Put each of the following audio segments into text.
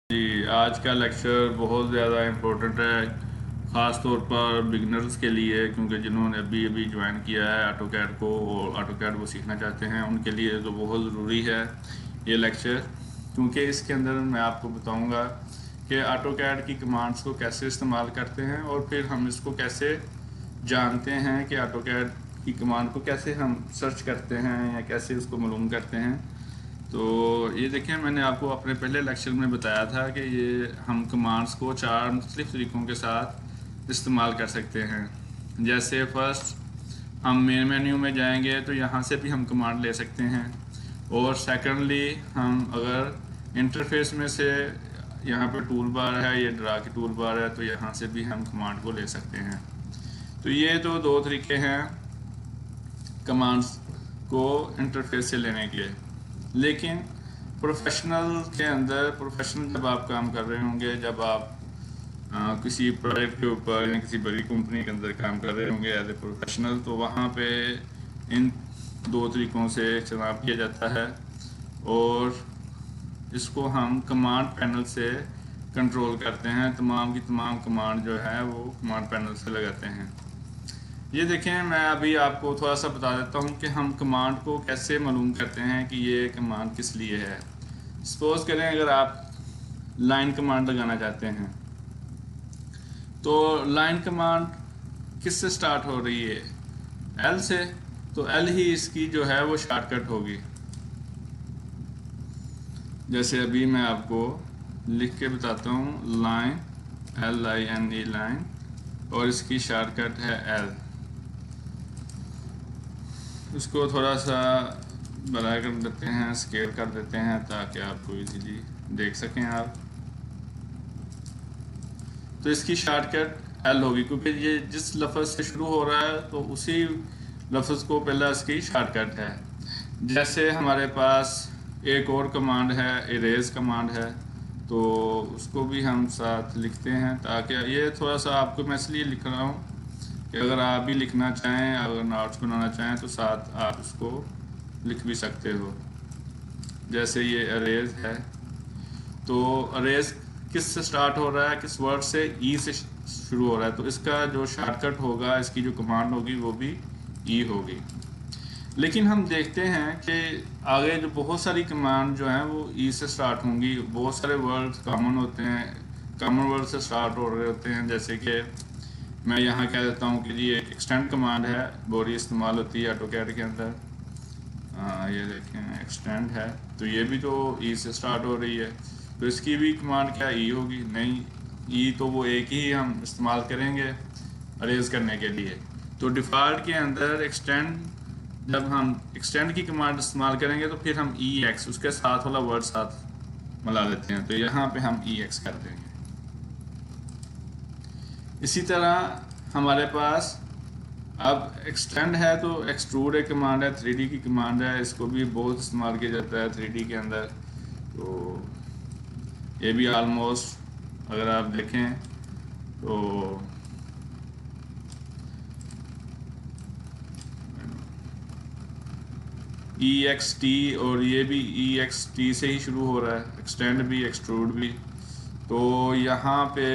जी, आज का लेक्चर बहुत ज़्यादा इम्पोर्टेंट है, ख़ास तौर पर बिगनर्स के लिए, क्योंकि जिन्होंने अभी अभी ज्वाइन किया है ऑटो कैड को और ऑटो कैड वो सीखना चाहते हैं, उनके लिए तो बहुत ज़रूरी है ये लेक्चर। क्योंकि इसके अंदर मैं आपको बताऊंगा कि ऑटो कैड की कमांड्स को कैसे इस्तेमाल करते हैं और फिर हम इसको कैसे जानते हैं कि ऑटो कैड की कमांड को कैसे हम सर्च करते हैं या कैसे उसको मालूम करते हैं। तो ये देखें, मैंने आपको अपने पहले लेक्चर में बताया था कि ये हम कमांड्स को चार मुख्तलिफ तरीक़ों के साथ इस्तेमाल कर सकते हैं। जैसे फर्स्ट हम मेन मेन्यू में जाएंगे तो यहाँ से भी हम कमांड ले सकते हैं, और सेकेंडली हम अगर इंटरफेस में से यहाँ पे टूल बार है, ये ड्रा की टूल बार है, तो यहाँ से भी हम कमांड को ले सकते हैं। तो ये तो दो तरीके हैं कमांड्स को इंटरफेस से लेने के। लेकिन प्रोफेशनल के अंदर, प्रोफेशनल जब आप काम कर रहे होंगे, जब आप किसी प्रोजेक्ट के ऊपर या किसी बड़ी कंपनी के अंदर काम कर रहे होंगे एज ए प्रोफेशनल, तो वहाँ पे इन दो तरीक़ों से चुनाव किया जाता है और इसको हम कमांड पैनल से कंट्रोल करते हैं। तमाम की तमाम कमांड जो है वो कमांड पैनल से लगाते हैं। ये देखें, मैं अभी आपको थोड़ा सा बता देता हूँ कि हम कमांड को कैसे मालूम करते हैं कि ये कमांड किस लिए है। सपोज करें अगर आप लाइन कमांड लगाना चाहते हैं, तो लाइन कमांड किस से स्टार्ट हो रही है? एल से। तो एल ही इसकी जो है वो शॉर्टकट होगी। जैसे अभी मैं आपको लिख के बताता हूँ, लाइन, LINE लाइन, और इसकी शॉर्टकट है एल। इसको थोड़ा सा बड़ा कर देते हैं, स्केल कर देते हैं ताकि आपको इजीली देख सकें आप। तो इसकी शॉर्टकट एल होगी, क्योंकि ये जिस लफ्ज़ से शुरू हो रहा है तो उसी लफ्ज़ को पहला इसकी शॉर्टकट है। जैसे हमारे पास एक और कमांड है, इरेज कमांड है, तो उसको भी हम साथ लिखते हैं ताकि ये थोड़ा सा आपको मैं इसलिए लिख रहा हूँ कि अगर आप भी लिखना चाहें, अगर नोट्स बनाना चाहें तो साथ आप उसको लिख भी सकते हो। जैसे ये अरेज है, तो अरेज किस से स्टार्ट हो रहा है, किस वर्ड से? ई से शुरू हो रहा है, तो इसका जो शॉर्टकट होगा, इसकी जो कमांड होगी वो भी ई होगी। लेकिन हम देखते हैं कि आगे जो बहुत सारी कमांड जो हैं वो ई से स्टार्ट होंगी। बहुत सारे वर्ड कॉमन होते हैं, कॉमन वर्ड से स्टार्ट हो रहे होते हैं। जैसे कि मैं यहाँ कह देता हूँ कि ये एक्सटेंड कमांड है, बोरी इस्तेमाल होती है ऑटो कैड के अंदर। ये देखें, एक्सटेंड है, तो ये भी तो ई से स्टार्ट हो रही है, तो इसकी भी कमांड क्या ई होगी? नहीं, ई तो वो एक ही हम इस्तेमाल करेंगे अरेज करने के लिए। तो डिफ़ॉल्ट के अंदर एक्सटेंड, जब हम एक्सटेंड की कमांड इस्तेमाल करेंगे तो फिर हम EX उसके साथ वाला वर्ड साथ मिला लेते हैं, तो यहाँ पे हम EX कर देंगे। इसी तरह हमारे पास अब एक्सटेंड है, तो एक्सट्रूड एक कमांड है, 3D की कमांड है, इसको भी बहुत इस्तेमाल किया जाता है 3D के अंदर। तो ये भी आलमोस्ट अगर आप देखें तो EXT, और ये भी EXT से ही शुरू हो रहा है, एक्सटेंड भी एक्सट्रूड भी। तो यहाँ पे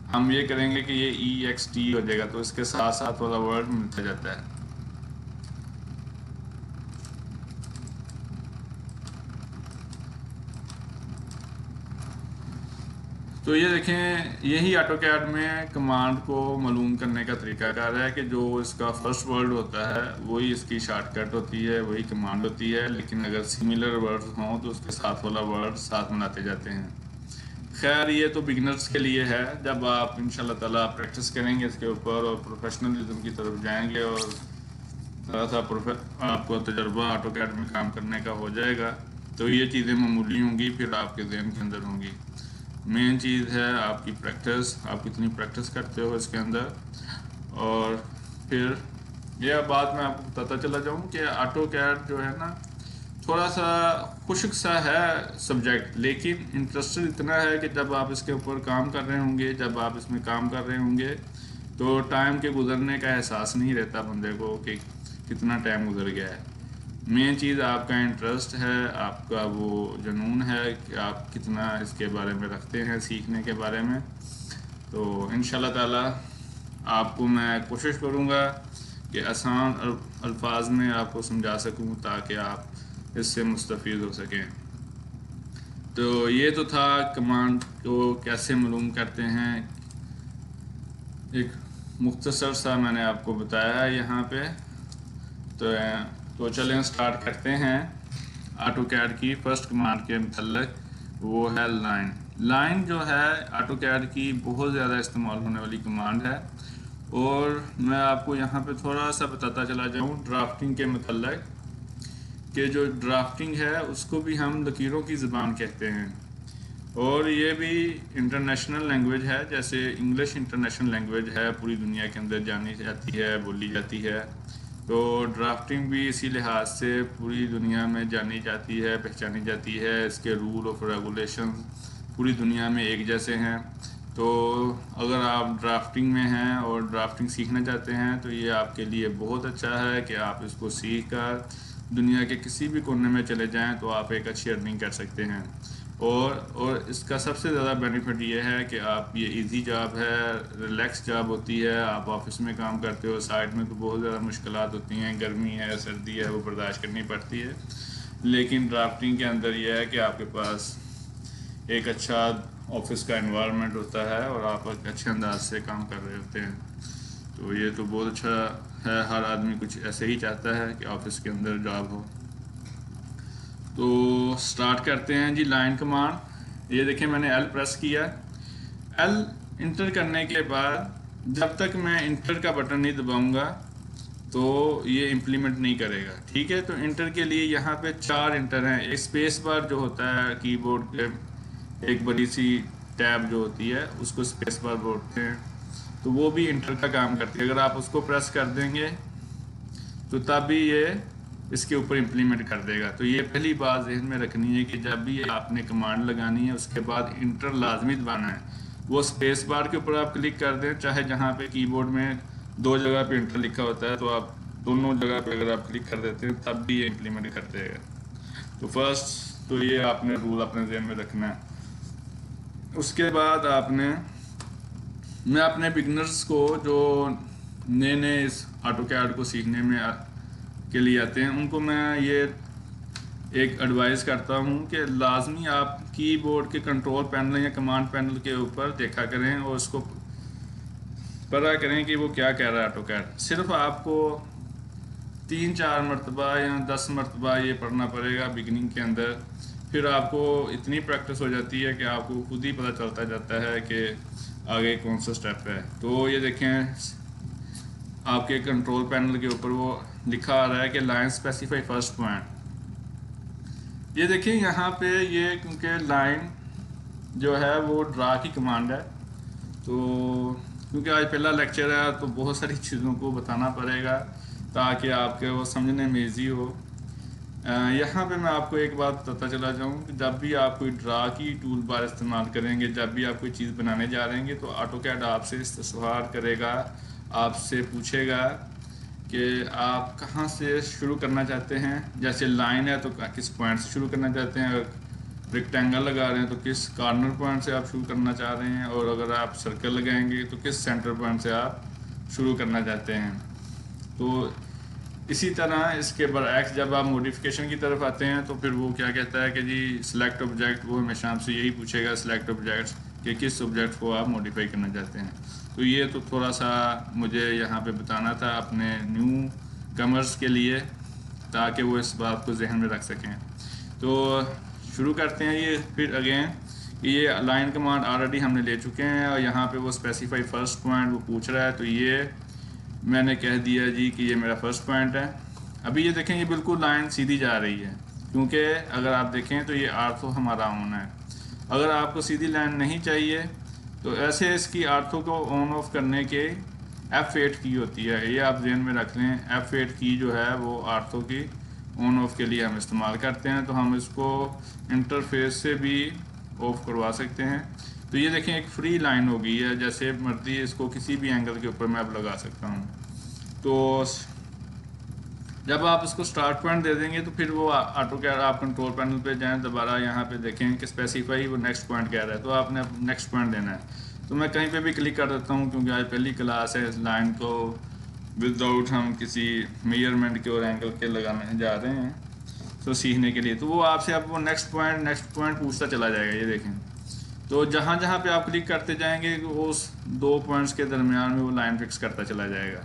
हम ये करेंगे कि ये EXT हो जाएगा, तो इसके साथ साथ वाला वर्ड मिलता जाता है। तो ये देखें, यही ऑटो कैड में कमांड को मालूम करने का तरीकाकार है कि जो इसका फर्स्ट वर्ड होता है वही इसकी शॉर्टकट होती है, वही कमांड होती है। लेकिन अगर सिमिलर वर्ड्स हों तो उसके साथ वाला वर्ड साथ मिलाते जाते हैं। खैर, ये तो बिगिनर्स के लिए है। जब आप इंशाल्लाह ताला प्रैक्टिस करेंगे इसके ऊपर और प्रोफेशनलिज्म की तरफ जाएंगे और थोड़ा सा आपको तजर्बा ऑटो कैड में काम करने का हो जाएगा, तो ये चीज़ें मामूली होंगी, फिर आपके जहन के अंदर होंगी। मेन चीज़ है आपकी प्रैक्टिस, आप कितनी प्रैक्टिस करते हो इसके अंदर। और फिर यह बात मैं आपको बताता चला जाऊँ कि ऑटो कैड जो है ना, थोड़ा सा खुश्क सा है सब्जेक्ट, लेकिन इंटरेस्टेड इतना है कि जब आप इसके ऊपर काम कर रहे होंगे, जब आप इसमें काम कर रहे होंगे, तो टाइम के गुजरने का एहसास नहीं रहता बंदे को कि कितना टाइम गुजर गया है। मेन चीज़ आपका इंटरेस्ट है, आपका वो जुनून है कि आप कितना इसके बारे में रखते हैं, सीखने के बारे में। तो इंशाल्लाह ताला आपको मैं कोशिश करूँगा कि आसान अल्फाज में आपको समझा सकूँ ताकि आप इससे मुस्तफ़ीद हो सकें। तो ये तो था कमांड को कैसे मालूम करते हैं, एक मुख्तसर सा मैंने आपको बताया यहाँ पे। तो चलें स्टार्ट करते हैं ऑटो कैड की फर्स्ट कमांड के मतलब, वो है लाइन। लाइन जो है ऑटो कैड की बहुत ज़्यादा इस्तेमाल होने वाली कमांड है, और मैं आपको यहाँ पे थोड़ा सा बताता चला जाऊँ ड्राफ्टिंग के मतलब, कि जो ड्राफ्टिंग है उसको भी हम लकीरों की ज़बान कहते हैं, और ये भी इंटरनेशनल लैंग्वेज है, जैसे इंग्लिश इंटरनेशनल लैंग्वेज है, पूरी दुनिया के अंदर जानी जाती है, बोली जाती है। तो ड्राफ्टिंग भी इसी लिहाज से पूरी दुनिया में जानी जाती है, पहचानी जाती है। इसके रूल ऑफ रेगुलेशन पूरी दुनिया में एक जैसे हैं। तो अगर आप ड्राफ्टिंग में हैं और ड्राफ्टिंग सीखना चाहते हैं तो ये आपके लिए बहुत अच्छा है कि आप इसको सीख कर दुनिया के किसी भी कोने में चले जाएं तो आप एक अच्छी अर्निंग कर सकते हैं। और इसका सबसे ज़्यादा बेनिफिट ये है कि आप, ये इजी जॉब है, रिलैक्स जॉब होती है। आप ऑफिस में काम करते हो, साइड में तो बहुत ज़्यादा मुश्किलात होती हैं, गर्मी है, सर्दी है, वो बर्दाश्त करनी पड़ती है। लेकिन ड्राफ्टिंग के अंदर यह है कि आपके पास एक अच्छा ऑफिस का एनवायरनमेंट होता है और आप एक अच्छे अंदाज से काम कर रहे होते हैं। तो ये तो बहुत अच्छा है, हर आदमी कुछ ऐसे ही चाहता है कि ऑफिस के अंदर जॉब हो। तो स्टार्ट करते हैं जी लाइन कमांड। ये देखें मैंने एल प्रेस किया। एल इंटर करने के बाद जब तक मैं इंटर का बटन नहीं दबाऊंगा तो ये इम्प्लीमेंट नहीं करेगा, ठीक है। तो इंटर के लिए यहाँ पे 4 इंटर हैं। एक स्पेस बार जो होता है कीबोर्ड के, एक बड़ी सी टैब जो होती है उसको स्पेस बार बोलते हैं, तो वो भी इंटर का काम करती है। अगर आप उसको प्रेस कर देंगे तो तब भी ये इसके ऊपर इम्प्लीमेंट कर देगा। तो ये पहली बात जहन में रखनी है कि जब भी आपने कमांड लगानी है उसके बाद इंटर लाजमी दबाना है। वो स्पेस बार के ऊपर आप क्लिक कर दें, चाहे जहाँ पे कीबोर्ड में 2 जगह पे इंटर लिखा होता है तो आप दोनों जगह पे अगर आप क्लिक कर देते हैं तब भी ये इम्प्लीमेंट कर देगा। तो फर्स्ट तो ये आपने रूल अपने जहन में रखना है। उसके बाद आपने, मैं अपने बिगनर्स को जो नए नए इस ऑटो कैड को सीखने में के लिए आते हैं उनको मैं ये एक एडवाइस करता हूँ कि लाजमी आप कीबोर्ड के कंट्रोल पैनल या कमांड पैनल के ऊपर देखा करें और उसको पता करें कि वो क्या कह रहा है ऑटो कैड। सिर्फ आपको 3-4 मरतबा या 10 मरतबा ये पढ़ना पड़ेगा बिगिनिंग के अंदर, फिर आपको इतनी प्रैक्टिस हो जाती है कि आपको खुद ही पता चलता जाता है कि आगे कौन सा स्टेप है। तो ये देखें आपके कंट्रोल पैनल के ऊपर वो लिखा आ रहा है कि लाइन स्पेसिफाई फर्स्ट पॉइंट। ये देखिए यहाँ पे ये, क्योंकि लाइन जो है वो ड्रा की कमांड है, तो क्योंकि आज पहला लेक्चर है तो बहुत सारी चीज़ों को बताना पड़ेगा ताकि आपके वो समझने में ईजी हो। यहाँ पे मैं आपको एक बात बताता चला जाऊँ कि जब भी आप कोई ड्रा की टूल बार इस्तेमाल करेंगे, जब भी आप कोई चीज़ बनाने जा रहे हैं तो ऑटो कैड आपसे इस्तेसवार करेगा, आपसे पूछेगा कि आप कहाँ से शुरू करना चाहते हैं। जैसे लाइन है तो किस पॉइंट से शुरू करना चाहते हैं, अगर रेक्टेंगल लगा रहे हैं तो किस कॉर्नर पॉइंट से आप शुरू करना चाह रहे हैं, और अगर आप सर्कल लगाएंगे तो किस सेंटर पॉइंट से आप शुरू करना चाहते हैं। तो इसी तरह इसके बरअक्स जब आप मॉडिफिकेशन की तरफ आते हैं तो फिर वो क्या कहता है कि जी सिलेक्ट ऑब्जेक्ट, वो हमेशा आपसे यही पूछेगा सिलेक्ट ऑब्जेक्ट्स कि किस ऑब्जेक्ट को आप मॉडिफाई करना चाहते हैं। तो ये तो थोड़ा सा मुझे यहाँ पे बताना था अपने न्यू कमर्स के लिए ताकि वो इस बात को जहन में रख सकें। तो शुरू करते हैं ये फिर अगेन। ये लाइन कमांड ऑलरेडी हमने ले चुके हैं और यहाँ पे वो स्पेसिफाई फर्स्ट पॉइंट वो पूछ रहा है, तो ये मैंने कह दिया जी कि ये मेरा फर्स्ट पॉइंट है। अभी ये देखें ये बिल्कुल लाइन सीधी जा रही है, क्योंकि अगर आप देखें तो ये आर्थो हमारा ऑन है। अगर आपको सीधी लाइन नहीं चाहिए तो ऐसे इसकी आर्थो को ऑन ऑफ करने के F8 की होती है, ये आप ध्यान में रख लें। F8 की जो है वो आर्थो की ऑन ऑफ के लिए हम इस्तेमाल करते हैं, तो हम इसको इंटरफेस से भी ऑफ करवा सकते हैं। तो ये देखें एक फ्री लाइन हो गई है, जैसे मर्जी इसको किसी भी एंगल के ऊपर मैं अब लगा सकता हूँ। तो जब आप इसको स्टार्ट पॉइंट दे देंगे तो फिर वो ऑटो कैड, आप कंट्रोल पैनल पे जाएं, दोबारा यहाँ पे देखें कि स्पेसिफाई वो नेक्स्ट पॉइंट कह रहा है, तो आपने नेक्स्ट पॉइंट देना है। तो मैं कहीं पे भी क्लिक कर देता हूँ क्योंकि आज पहली क्लास है। इस लाइन को विदाउट हम किसी मेजरमेंट के और एंगल के लगाने जा रहे हैं तो सीखने के लिए, तो वो आपसे अब वो नेक्स्ट पॉइंट पूछता चला जाएगा। ये देखें, तो जहाँ जहाँ पे आप क्लिक करते जाएंगे वो उस दो पॉइंट्स के दरमियान में वो लाइन फिक्स करता चला जाएगा।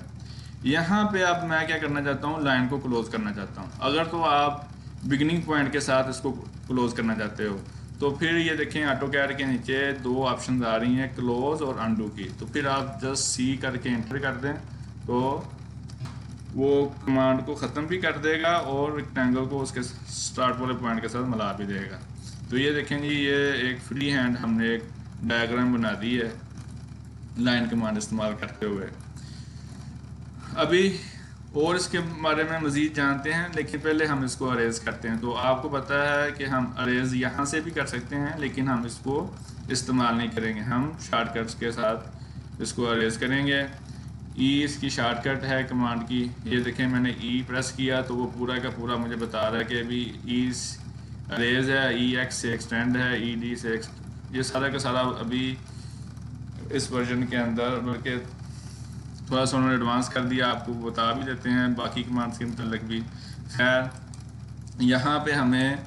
यहाँ पे अब मैं क्या करना चाहता हूँ, लाइन को क्लोज करना चाहता हूँ। अगर तो आप बिगिनिंग पॉइंट के साथ इसको क्लोज करना चाहते हो तो फिर ये देखें ऑटो कैड के नीचे दो ऑप्शन आ रही हैं, क्लोज और अनडू की। तो फिर आप जस्ट सी करके एंटर कर दें तो वो कमांड को ख़त्म भी कर देगा और रेक्टेंगल को उसके स्टार्ट वाले पॉइंट के साथ मिला भी देगा। तो ये देखें जी, ये एक फ्री हैंड हमने एक डायग्राम बना दी है लाइन कमांड इस्तेमाल करते हुए। अभी और इसके बारे में मज़ीद जानते हैं, लेकिन पहले हम इसको अरेज करते हैं। तो आपको पता है कि हम अरेज यहाँ से भी कर सकते हैं, लेकिन हम इसको इस्तेमाल नहीं करेंगे, हम शॉर्टकट्स के साथ इसको अरेज करेंगे। ई इसकी शॉर्टकट है कमांड की। ये देखें, मैंने ई प्रेस किया तो वो पूरा का पूरा मुझे बता रहा है कि अभी ई अरेज है, ई एक्स से एक्सटेंड है, ई डी से ये सारा का सारा अभी इस वर्जन के अंदर, बल्कि थोड़ा सा उन्होंने एडवांस कर दिया, आपको बता भी देते हैं बाकी कमांड्स के मतलब भी। खैर, यहाँ पे हमें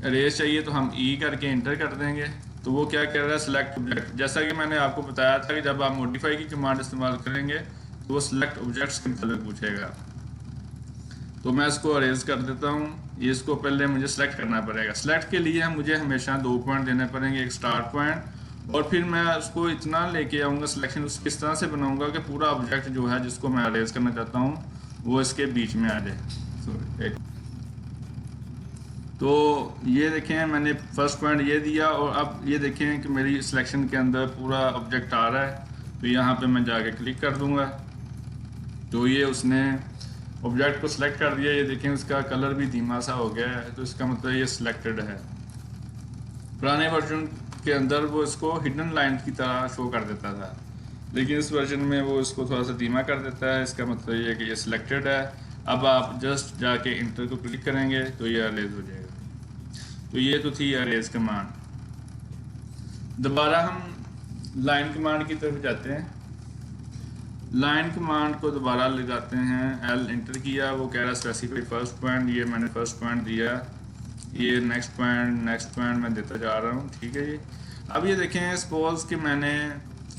अरेज चाहिए तो हम ई करके इंटर कर देंगे। तो वो क्या कर रहा है, सिलेक्ट ऑब्जेक्ट। जैसा कि मैंने आपको बताया था कि जब आप मॉडिफाई की कमांड इस्तेमाल करेंगे तो वो सिलेक्ट ऑब्जेक्ट्स के मतलब पूछेगा। तो मैं इसको अरेज कर देता हूँ। ये इसको पहले मुझे सेलेक्ट करना पड़ेगा। सेलेक्ट के लिए मुझे हमेशा 2 पॉइंट देने पड़ेंगे, एक स्टार्ट पॉइंट और फिर मैं उसको इतना लेके आऊँगा, सिलेक्शन उस किस तरह से बनाऊँगा कि पूरा ऑब्जेक्ट जो है जिसको मैं अरेज करना चाहता हूँ वो इसके बीच में आ जाए। तो ये देखें, मैंने फर्स्ट पॉइंट ये दिया और अब ये देखें कि मेरी सिलेक्शन के अंदर पूरा ऑब्जेक्ट आ रहा है। तो यहाँ पे मैं जाके क्लिक कर दूँगा तो ये उसने ऑब्जेक्ट को सिलेक्ट कर दिया। ये देखें, उसका कलर भी धीमा सा हो गया है, तो इसका मतलब ये सिलेक्टेड है। पुराने वर्जन के अंदर वो इसको हिडन लाइन की तरह शो कर देता था, लेकिन इस वर्जन में वो इसको थोड़ा सा धीमा कर देता है। इसका मतलब ये है कि ये सिलेक्टेड है। अब आप जस्ट जाके इंटर को क्लिक करेंगे तो ये अरेज हो जाएगा। तो ये तो थी अरेज कमांड। दोबारा हम लाइन कमांड की तरफ जाते हैं। लाइन कमांड को दोबारा ले जाते हैं, एल इंटर किया, वो कह रहा है स्पेसिफाई फर्स्ट पॉइंट। ये मैंने फर्स्ट पॉइंट दिया, ये नेक्स्ट पॉइंट मैं देता जा रहा हूँ, ठीक है जी। अब ये देखें, सपोज कि मैंने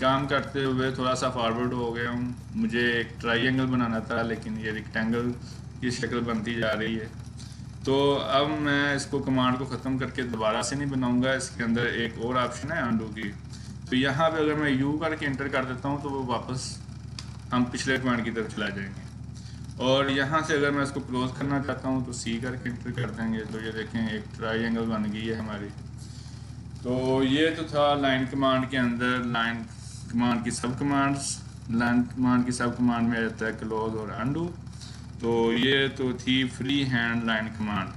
काम करते हुए थोड़ा सा फॉरवर्ड हो गया हूँ, मुझे एक ट्राइंगल बनाना था लेकिन ये रेक्टेंगल की शक्ल बनती जा रही है। तो अब मैं इसको कमांड को ख़त्म करके दोबारा से नहीं बनाऊँगा, इसके अंदर एक और ऑप्शन है अनडू की। तो यहाँ पे अगर मैं यू करके इंटर कर देता हूँ तो वो वापस हम पिछले पॉइंट की तरफ चला जाएंगे। और यहाँ से अगर मैं इसको क्लोज करना चाहता हूँ तो सी करके इंटर कर देंगे। तो ये देखें, एक ट्राइंगल बन गई है हमारी। तो ये तो था लाइन कमांड के अंदर लाइन कमांड की सब कमांड्स। लाइन कमांड की सब कमांड में रहता है क्लोज और अनडू। तो ये तो थी फ्री हैंड लाइन कमांड।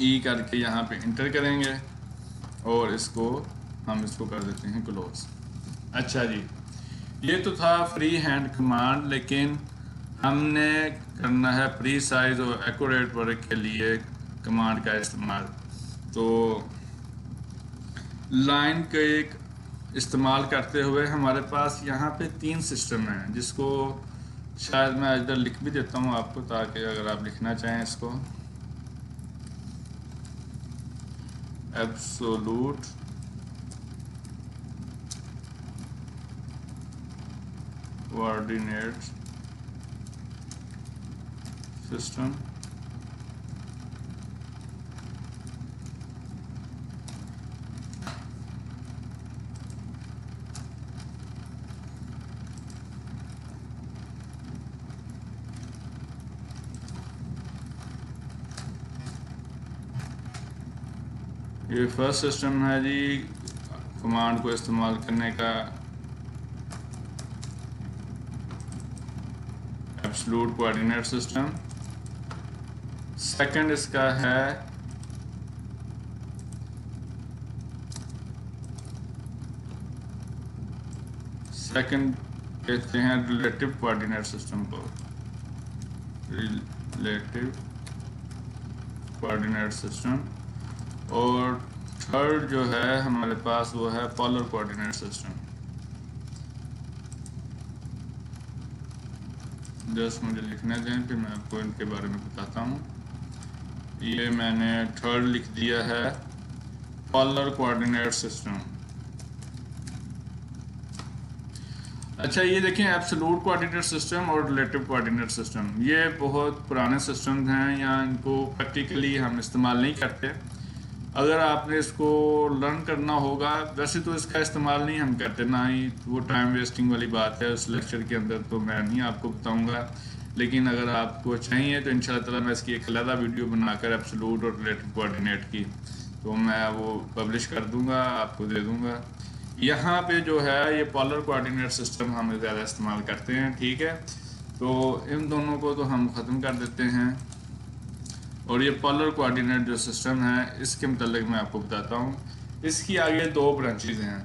ई करके यहाँ पे इंटर करेंगे और इसको कर देते हैं क्लोज। अच्छा जी, ये तो था फ्री हैंड कमांड, लेकिन हमने करना है प्री साइज और एक्यूरेट वर्क के लिए कमांड का इस्तेमाल। तो लाइन के एक इस्तेमाल करते हुए हमारे पास यहाँ पे 3 सिस्टम हैं, जिसको शायद मैं इधर लिख भी देता हूँ आपको, ताकि अगर आप लिखना चाहें इसको। एब्सोलूट कोऑर्डिनेट सिस्टम, ये फर्स्ट सिस्टम है जी कमांड को इस्तेमाल करने का, एब्सोल्यूट कोऑर्डिनेट सिस्टम। सेकंड इसका है कहते हैं रिलेटिव कोऑर्डिनेट सिस्टम को, रिलेटिव कोऑर्डिनेट सिस्टम। और थर्ड जो है हमारे पास वो है पोलर कोऑर्डिनेट सिस्टम। जस्ट मुझे लिखने दें फिर मैं आपको इनके बारे में बताता हूँ। ये मैंने थर्ड लिख दिया है, पोलर कोऑर्डिनेट सिस्टम। अच्छा, ये देखें एब्सोल्यूट कोऑर्डिनेट सिस्टम और रिलेटिव कोऑर्डिनेट सिस्टम, ये बहुत पुराने सिस्टम्स हैं, या इनको प्रैक्टिकली हम इस्तेमाल नहीं करते। अगर आपने इसको लर्न करना होगा, वैसे तो इसका इस्तेमाल नहीं हम करते, ना ही वो टाइम वेस्टिंग वाली बात है उस लेक्चर के अंदर, तो मैं नहीं आपको बताऊंगा। लेकिन अगर आपको चाहिए तो इंशाल्लाह ताला मैं इसकी एक अलग वीडियो बनाकर एब्सोल्यूट और रिलेटिव कोऑर्डिनेट की, तो मैं वो पब्लिश कर दूंगा, आपको दे दूंगा। यहाँ पे जो है ये पोलर कोऑर्डिनेट सिस्टम हम ज़्यादा इस्तेमाल करते हैं, ठीक है। तो इन दोनों को तो हम ख़त्म कर देते हैं, और ये पोलर कोऑर्डिनेट जो सिस्टम है इसके मतलब मैं आपको बताता हूँ। इसकी आगे दो ब्रांचेज हैं।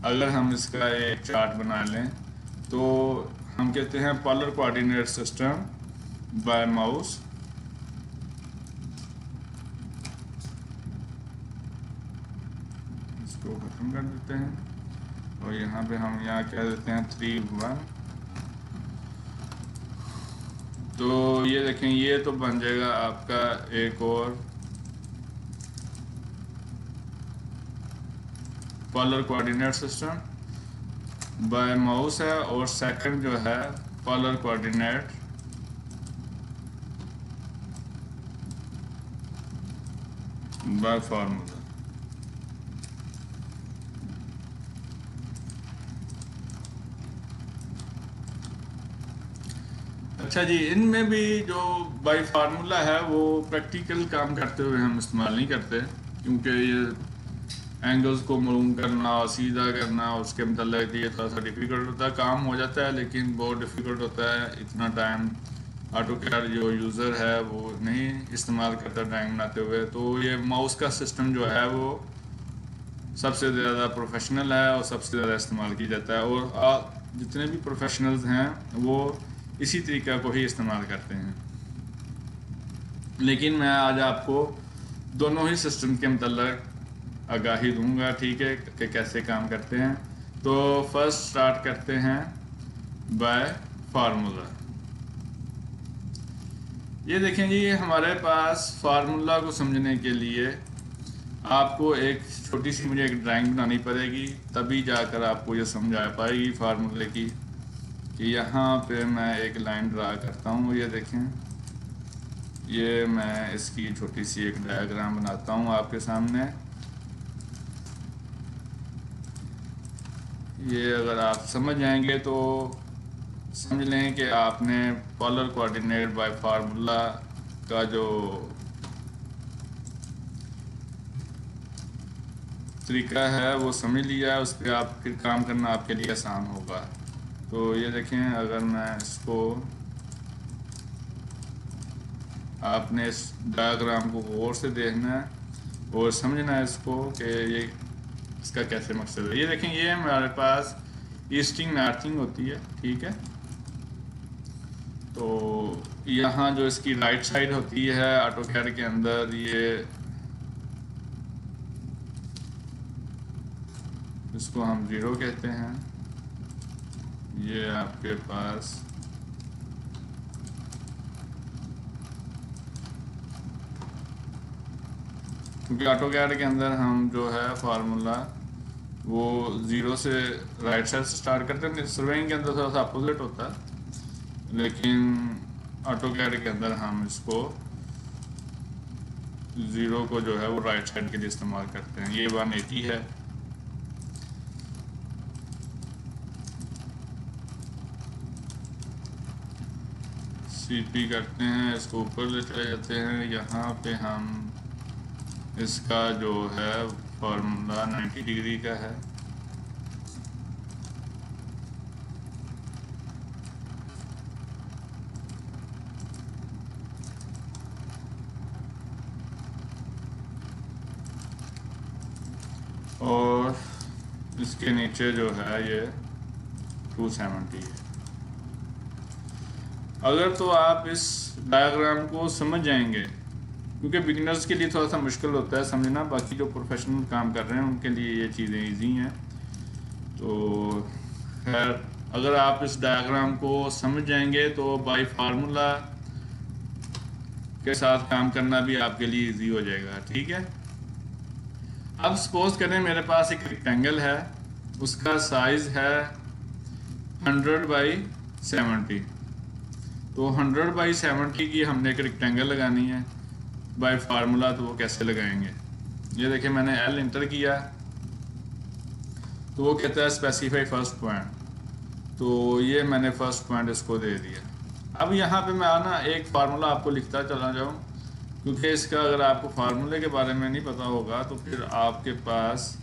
अगर हम इसका एक चार्ट बना लें तो हम कहते हैं polar coordinate system by mouse, इसको खत्म कर देते हैं, और यहाँ पे हम यहाँ कह देते हैं 3 1। तो ये देखें, ये तो बन जाएगा आपका एक और polar coordinate system by mouse है, और सेकंड जो है पोलर कोऑर्डिनेट बाय फार्मूला। अच्छा जी, इनमें भी जो बाय फार्मूला है वो प्रैक्टिकल काम करते हुए हम इस्तेमाल नहीं करते, क्योंकि ये एंगल्स को मालूम करना और सीधा करना उसके मतलब ये थोड़ा सा डिफ़िकल्ट होता है। काम हो जाता है लेकिन बहुत डिफ़िकल्ट होता है, इतना टाइम ऑटोकैड जो यूज़र है वो नहीं इस्तेमाल करता ड्राइंग बनाते हुए। तो ये माउस का सिस्टम जो है वो सबसे ज़्यादा प्रोफेशनल है और सबसे ज़्यादा इस्तेमाल किया जाता है, और जितने भी प्रोफेशनल्स हैं वो इसी तरीका को ही इस्तेमाल करते हैं। लेकिन मैं आज आपको दोनों ही सिस्टम के मतलब आगाही दूंगा, ठीक है, कि कैसे काम करते हैं। तो फर्स्ट स्टार्ट करते हैं बाय फार्मूला। ये देखें जी, हमारे पास फार्मूला को समझने के लिए आपको एक छोटी सी मुझे एक ड्राइंग बनानी पड़ेगी, तभी जाकर आपको ये समझ आ पाएगी फार्मूले की। कि यहाँ पे मैं एक लाइन ड्रा करता हूँ, ये देखें, ये मैं इसकी छोटी सी एक डायग्राम बनाता हूँ आपके सामने। ये अगर आप समझ जाएंगे तो समझ लें कि आपने पोलर कोऑर्डिनेट बाय फार्मूला का जो तरीका है वो समझ लिया है, उस पर आप फिर काम करना आपके लिए आसान होगा। तो ये देखें, अगर मैं इसको, आपने इस डायग्राम को गौर से देखना है और समझना है इसको कि ये इसका कैसे मकसद है। ये देखें, ये हमारे पास ईस्टिंग नॉर्थिंग होती है, ठीक है। तो यहाँ जो इसकी राइट साइड होती है ऑटोकैड के अंदर, ये इसको हम 0 कहते हैं। ये आपके पास क्योंकि ऑटोकैड के अंदर हम जो है फार्मूला वो 0 से राइट साइड से स्टार्ट करते हैं। सर्वेइंग के अंदर थोड़ा सा अपोजिट होता है, लेकिन ऑटोकैड के अंदर हम इसको 0 को जो है वो राइट साइड के लिए इस्तेमाल करते हैं। ये 180 है। CP करते हैं, इसको ऊपर ले चले जाते हैं। यहाँ पे हम इसका जो है फार्मूला 90 डिग्री का है। और इसके नीचे जो है ये 270 है। अगर तो आप इस डायग्राम को समझ जाएंगे, क्योंकि बिगिनर्स के लिए थोड़ा सा मुश्किल होता है समझना, बाकी जो प्रोफेशनल काम कर रहे हैं उनके लिए ये चीज़ें इजी हैं। तो खैर, अगर आप इस डायग्राम को समझ जाएंगे तो बाय फार्मूला के साथ काम करना भी आपके लिए इजी हो जाएगा। ठीक है, अब सपोज करें मेरे पास एक रेक्टेंगल है, उसका साइज है 100/70। तो 100/70 की हमने एक रेक्टेंगल लगानी है बाय फार्मूला। तो वो कैसे लगाएंगे, ये देखिए मैंने L इंटर किया, तो वो कहता है स्पेसिफाई फर्स्ट पॉइंट। तो ये मैंने फर्स्ट पॉइंट इसको दे दिया। अब यहाँ पे मैं आना एक फार्मूला आपको लिखता चला जाऊँ, क्योंकि इसका अगर आपको फार्मूले के बारे में नहीं पता होगा तो फिर आपके पास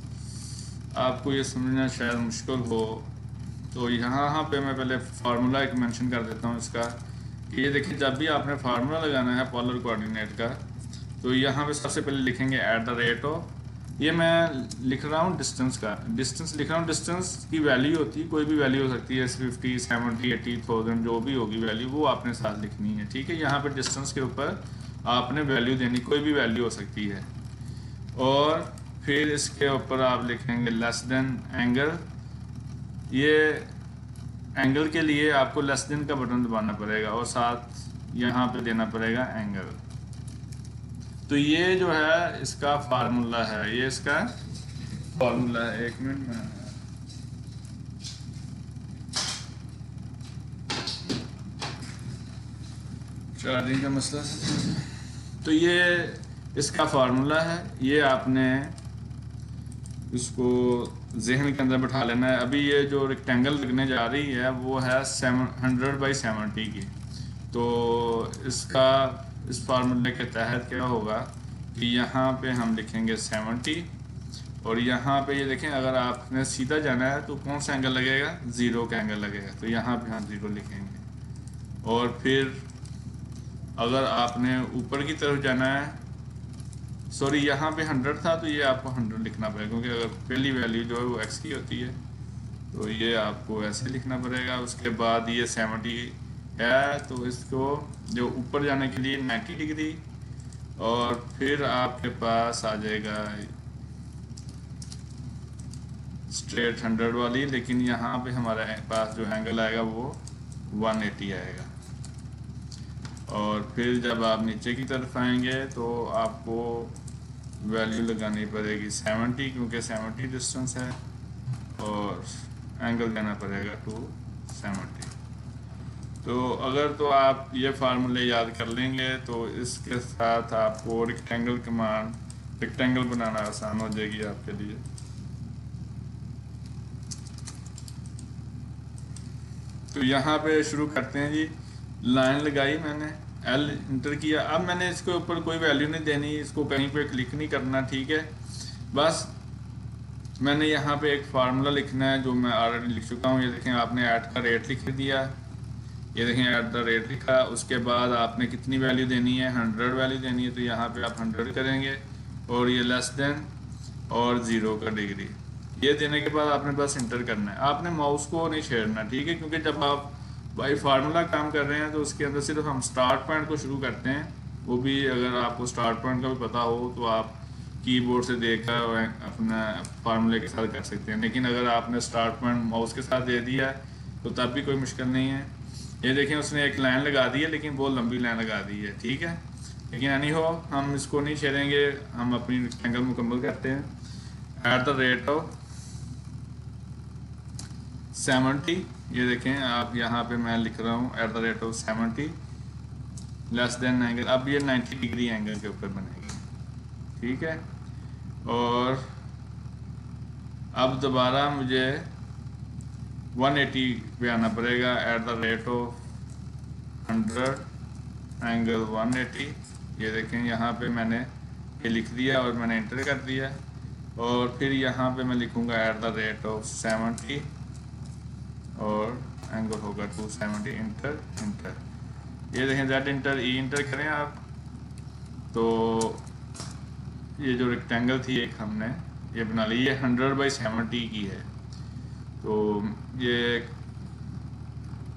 आपको ये समझना शायद मुश्किल हो। तो यहाँ पे मैं पहले फार्मूला एक मेंशन कर देता हूँ इसका, कि ये देखिए जब भी आपने फार्मूला लगाना है पोलर कोऑर्डिनेट का, तो यहाँ पे सबसे पहले लिखेंगे @ ये मैं लिख रहा हूँ डिस्टेंस का, डिस्टेंस लिख रहा हूँ। डिस्टेंस की वैल्यू होती है, कोई भी वैल्यू हो सकती है, 50, 70, 80,000 जो भी होगी वैल्यू, वो आपने साथ लिखनी है। ठीक है, यहाँ पे डिस्टेंस के ऊपर आपने वैल्यू देनी, कोई भी वैल्यू हो सकती है। और फिर इसके ऊपर आप लिखेंगे लेस देन एंगल। ये एंगल के लिए आपको लेस देन का बटन दबाना पड़ेगा और साथ यहाँ पे देना पड़ेगा एंगल। तो ये जो है इसका फार्मूला है, ये इसका फार्मूला है। एक मिनट में चार्जिंग का मसला है। तो ये इसका फार्मूला है, ये आपने इसको जहन के अंदर बैठा लेना है। अभी ये जो रेक्टेंगल लगने जा रही है वो है 100/70 की। तो इसका इस फार्मूले के तहत क्या होगा कि यहाँ पे हम लिखेंगे 70, और यहाँ पे ये देखें अगर आपने सीधा जाना है तो कौन सा एंगल लगेगा, 0 का एंगल लगेगा। तो यहाँ पे हम 0 लिखेंगे। और फिर अगर आपने ऊपर की तरफ जाना है, सॉरी यहाँ पे 100 था तो ये आपको 100 लिखना पड़ेगा, क्योंकि अगर पहली वैल्यू जो है वो x की होती है, तो ये आपको ऐसे लिखना पड़ेगा। उसके बाद ये 70 है, तो इसको जो ऊपर जाने के लिए 90 डिग्री, और फिर आपके पास आ जाएगा स्ट्रेट 100 वाली, लेकिन यहाँ पे हमारे पास जो एंगल आएगा वो 180 आएगा। और फिर जब आप नीचे की तरफ आएंगे तो आपको वैल्यू लगानी पड़ेगी 70, क्योंकि 70 डिस्टेंस है, और एंगल देना पड़ेगा 270। तो अगर तो आप ये फार्मूले याद कर लेंगे तो इसके साथ आपको रेक्टेंगल बनाना आसान हो जाएगी आपके लिए। तो यहाँ पे शुरू करते हैं जी। लाइन लगाई मैंने, L इंटर किया। अब मैंने इसके ऊपर कोई वैल्यू नहीं देनी, इसको कहीं पे क्लिक नहीं करना। ठीक है, बस मैंने यहाँ पे एक फार्मूला लिखना है जो मैं ऑलरेडी लिख चुका हूँ। ये देखें आपने ऐट का रेट लिख दिया, ये देखें @ लिखा। उसके बाद आपने कितनी वैल्यू देनी है, 100 वैल्यू देनी है, तो यहाँ पे आप 100 करेंगे, और ये लेस देन और 0 का डिग्री। ये देने के बाद आपने बस इंटर करना है, आपने माउस को नहीं छेड़ना। ठीक है, क्योंकि जब आप बाई फार्मूला काम कर रहे हैं तो उसके अंदर सिर्फ हम स्टार्ट पॉइंट को शुरू करते हैं। वो भी अगर आपको स्टार्ट पॉइंट का भी पता हो तो आप कीबोर्ड से देखकर अपना फार्मूले के साथ कर सकते हैं, लेकिन अगर आपने स्टार्ट पॉइंट माउस के साथ दे दिया तो तब भी कोई मुश्किल नहीं है। ये देखें उसने एक लाइन लगा दी है, लेकिन बहुत लंबी लाइन लगा दी है। ठीक है, लेकिन एनी हो हम इसको नहीं छेड़ेंगे, हम अपनी रेक्टेंगल मुकम्मल करते हैं। @70, ये देखें आप यहाँ पे मैं लिख रहा हूँ @70 लेस देन एंगल। अब ये 90 डिग्री एंगल के ऊपर बनेगी। ठीक है, और अब दोबारा मुझे 180 पे आना पड़ेगा। @100 एंगल 180। ये देखें यहाँ पे मैंने ये लिख दिया और मैंने इंटर कर दिया, और फिर यहाँ पे मैं लिखूँगा @70 और एंगल होगा 270। इंटर ये देखें Z इंटर E इंटर करें आप, तो ये जो रेक्टेंगल थी एक हमने ये बना ली, ये 100/70 की है। तो ये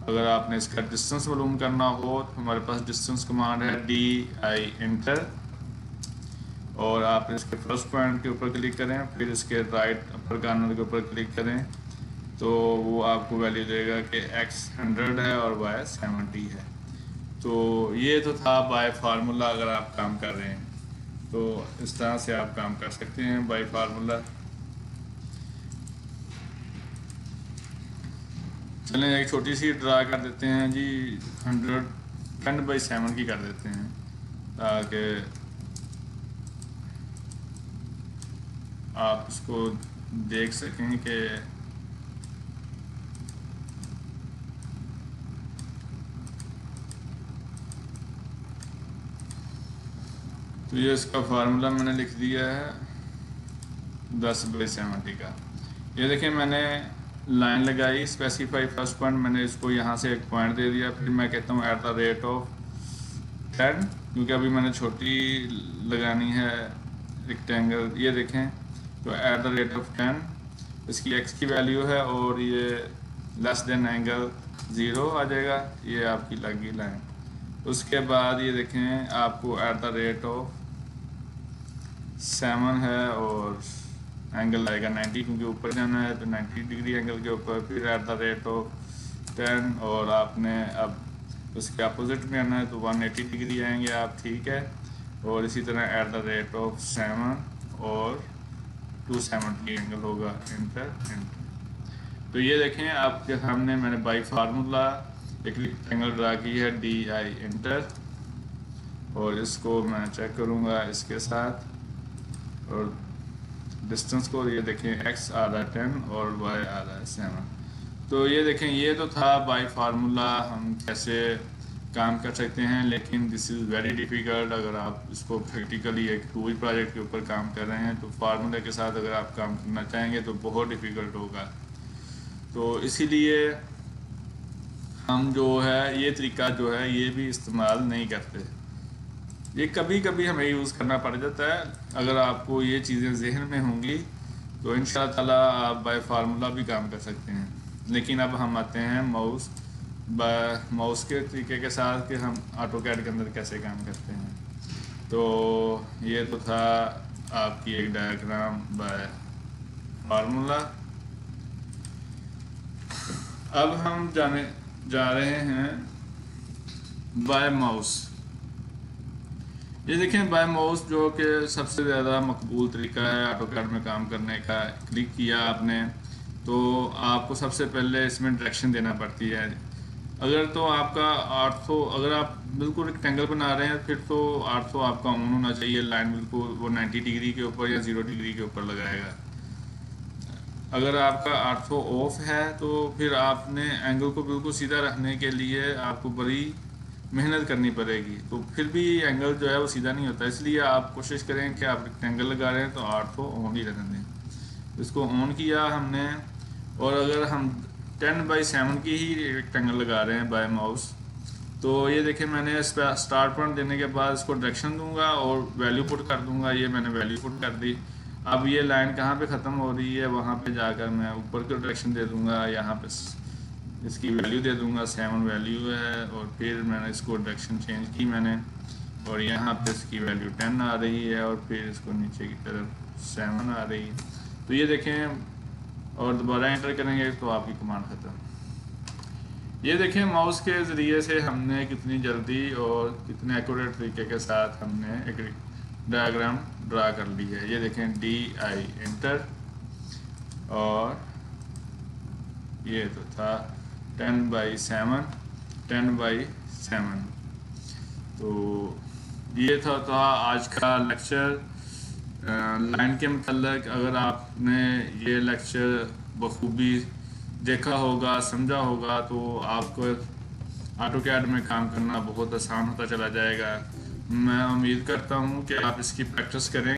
अगर आपने इसका डिस्टेंस मालूम करना हो तो हमारे पास डिस्टेंस कमांड है DI एंटर, और आप इसके फर्स्ट पॉइंट के ऊपर क्लिक करें, फिर इसके राइट अपर कॉर्नर के ऊपर क्लिक करें तो वो आपको वैल्यू देगा कि x 100 है और y 70 है। तो ये तो था बाय फार्मूला। अगर आप काम कर रहे हैं तो इस तरह से आप काम कर सकते हैं बाय फार्मूला। चलें एक छोटी सी ड्रा कर देते हैं जी, 110/7 की कर देते हैं ताकि आप इसको देख सकें कि तो ये इसका फार्मूला मैंने लिख दिया है 10/70 का। ये देखिए मैंने लाइन लगाई, स्पेसिफाई फर्स्ट पॉइंट, मैंने इसको यहाँ से एक पॉइंट दे दिया, फिर मैं कहता हूँ @10, क्योंकि अभी मैंने छोटी लगानी है रेक्टेंगल। ये देखें तो @10 इसकी x की वैल्यू है और ये लेस देन एंगल 0 आ जाएगा। ये आपकी लगी लाइन। उसके बाद ये देखें आपको @7 है और एंगल आएगा 90, क्योंकि ऊपर जाना है तो 90 डिग्री एंगल के ऊपर। फिर @10 और आपने अब उसके अपोजिट में आना है तो 180 डिग्री आएंगे आप, ठीक है। और इसी तरह @7 और 270 एंगल होगा, इंटर। तो ये देखें आपके सामने मैंने बाई फार्मूला एक रेक्टेंगल ड्रा की है DI इंटर, और इसको मैं चेक करूँगा इसके साथ और डिस्टेंस को। ये देखें x आ रहा है 10 और y आ रहा है 7। तो ये देखें ये तो था बाय फार्मूला हम कैसे काम कर सकते हैं, लेकिन दिस इज़ वेरी डिफ़िकल्ट। अगर आप इसको प्रैक्टिकली एक टूल प्रोजेक्ट के ऊपर काम कर रहे हैं तो फार्मूले के साथ अगर आप काम करना चाहेंगे तो बहुत डिफ़िकल्ट होगा। तो इसीलिए हम जो है ये तरीका जो है ये भी इस्तेमाल नहीं करते। ये कभी कभी हमें यूज़ करना पड़ जाता है। अगर आपको ये चीज़ें जहन में होंगी तो इंशाअल्लाह ताला आप बाय फार्मूला भी काम कर सकते हैं। लेकिन अब हम आते हैं माउस के तरीके के साथ कि हम AutoCAD के अंदर कैसे काम करते हैं। तो ये तो था आपकी एक डायग्राम बाय फार्मूला। अब हम जा रहे हैं बाय माउस। ये देखें बाय माउस जो कि सबसे ज़्यादा मकबूल तरीका है AutoCAD में काम करने का। क्लिक किया आपने तो आपको सबसे पहले इसमें डायरेक्शन देना पड़ती है। अगर तो आपका 800, अगर आप बिल्कुल रेक्टेंगल बना रहे हैं फिर तो 800 आपका ऑन होना चाहिए, लाइन बिल्कुल वो 90 डिग्री के ऊपर या 0 डिग्री के ऊपर लगाएगा। अगर आपका 800 ऑफ है तो फिर आपने एंगल को बिल्कुल सीधा रखने के लिए आपको बड़ी मेहनत करनी पड़ेगी, तो फिर भी एंगल जो है वो सीधा नहीं होता। इसलिए आप कोशिश करें कि आप रेक्टेंगल लगा रहे हैं तो 800 ऑन ही रहने दें। इसको ऑन किया हमने, और अगर हम 10/7 की ही रेक्टेंगल लगा रहे हैं बाय माउस तो ये देखें मैंने स्टार्ट पॉइंट देने के बाद इसको डायरेक्शन दूंगा और वैल्यू पुट कर दूंगा। ये मैंने वैल्यू पुट कर दी। अब ये लाइन कहाँ पे ख़त्म हो रही है वहाँ पे जाकर मैं ऊपर की डायरेक्शन दे दूंगा, यहाँ पे इसकी वैल्यू दे दूंगा 7 वैल्यू है, और फिर मैंने इसको डायरेक्शन चेंज की मैंने, और यहाँ पे इसकी वैल्यू 10 आ रही है और फिर इसको नीचे की तरफ 7 आ रही है। तो ये देखें, और दोबारा एंटर करेंगे तो आपकी कमांड ख़त्म। ये देखें माउस के ज़रिए से हमने कितनी जल्दी और कितने एक्यूरेट तरीके के साथ हमने एक डायग्राम ड्रा कर ली है। ये देखें DI एंटर, और ये तो था 10/7। तो ये था आज का लेक्चर लाइन के मतलब। अगर आपने ये लेक्चर बखूबी देखा होगा, समझा होगा, तो आपको AutoCAD में काम करना बहुत आसान होता चला जाएगा। मैं उम्मीद करता हूँ कि आप इसकी प्रैक्टिस करें।